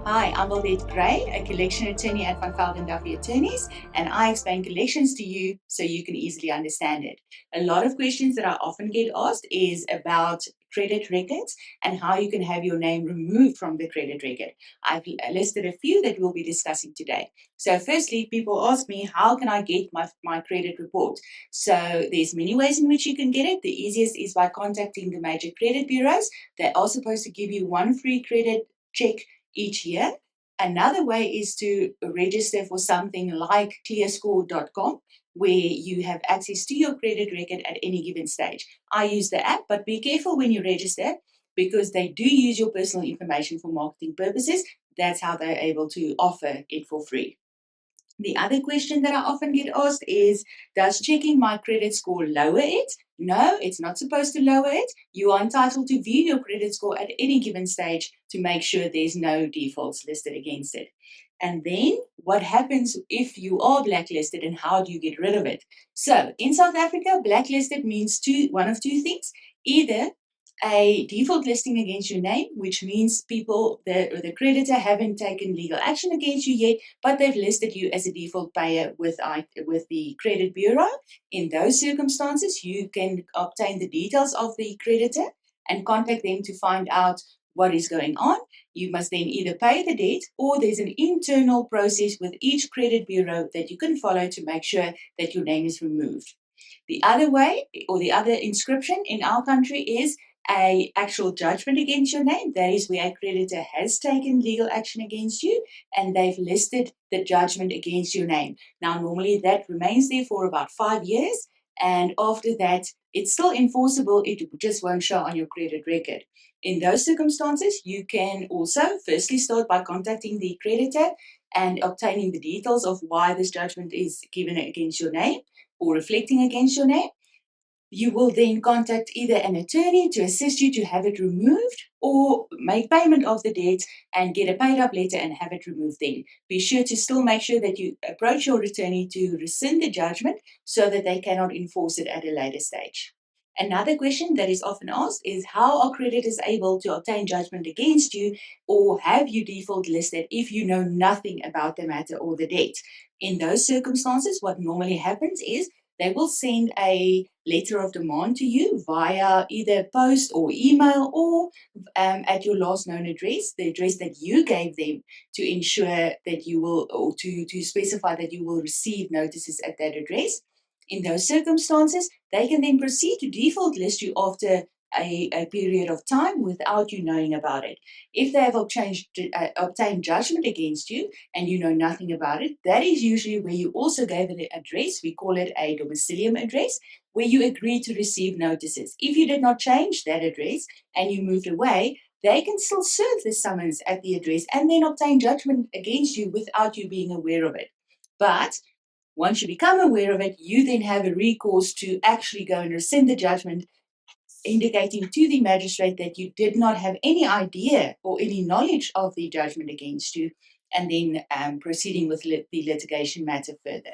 Hi, I'm Valdette Gray, a collection attorney at Van Velden Duffy Attorneys, and I explain collections to you so you can easily understand it. A lot of questions that I often get asked is about credit records and how you can have your name removed from the credit record. I've listed a few that we'll be discussing today. So firstly, people ask me, how can I get my credit report? So there's many ways in which you can get it. The easiest is by contacting the major credit bureaus. They are supposed to give you one free credit check each year. Another way is to register for something like clearscore.com, where you have access to your credit record at any given stage. I use the app, but be careful when you register because they do use your personal information for marketing purposes. That's how they're able to offer it for free. The other question that I often get asked is, does checking my credit score lower it? No, it's not supposed to lower it. You are entitled to view your credit score at any given stage to make sure there's no defaults listed against it. And then what happens if you are blacklisted and how do you get rid of it? So in South Africa, blacklisted means one of two things. Either a default listing against your name, which means the creditor haven't taken legal action against you yet, but they've listed you as a default payer with the credit bureau. In those circumstances, you can obtain the details of the creditor and contact them to find out what is going on. You must then either pay the debt or there's an internal process with each credit bureau that you can follow to make sure that your name is removed. The other way, or the other inscription in our country, is a actual judgment against your name. That is where a creditor has taken legal action against you and they've listed the judgment against your name. Now, normally that remains there for about 5 years, and after that, it's still enforceable. It just won't show on your credit record. In those circumstances, you can also firstly start by contacting the creditor and obtaining the details of why this judgment is given against your name or reflecting against your name. You will then contact either an attorney to assist you to have it removed or make payment of the debt and get a paid up letter and have it removed then. Be sure to still make sure that you approach your attorney to rescind the judgment so that they cannot enforce it at a later stage. Another question that is often asked is, how are creditors able to obtain judgment against you or have you default listed if you know nothing about the matter or the debt? In those circumstances, what normally happens is they will send a letter of demand to you via either post or email or at your last known address, the address that you gave them to ensure that you will, or to specify that you will receive notices at that address. In those circumstances, they can then proceed to default list you after a period of time without you knowing about it. If they have obtained judgment against you and you know nothing about it, that is usually where you also gave an address. We call it a domicilium address, where you agree to receive notices. If you did not change that address and you moved away, they can still serve the summons at the address and then obtain judgment against you without you being aware of it. But once you become aware of it, you then have a recourse to actually go and rescind the judgment, indicating to the magistrate that you did not have any idea or any knowledge of the judgment against you, and then proceeding with the litigation matter further.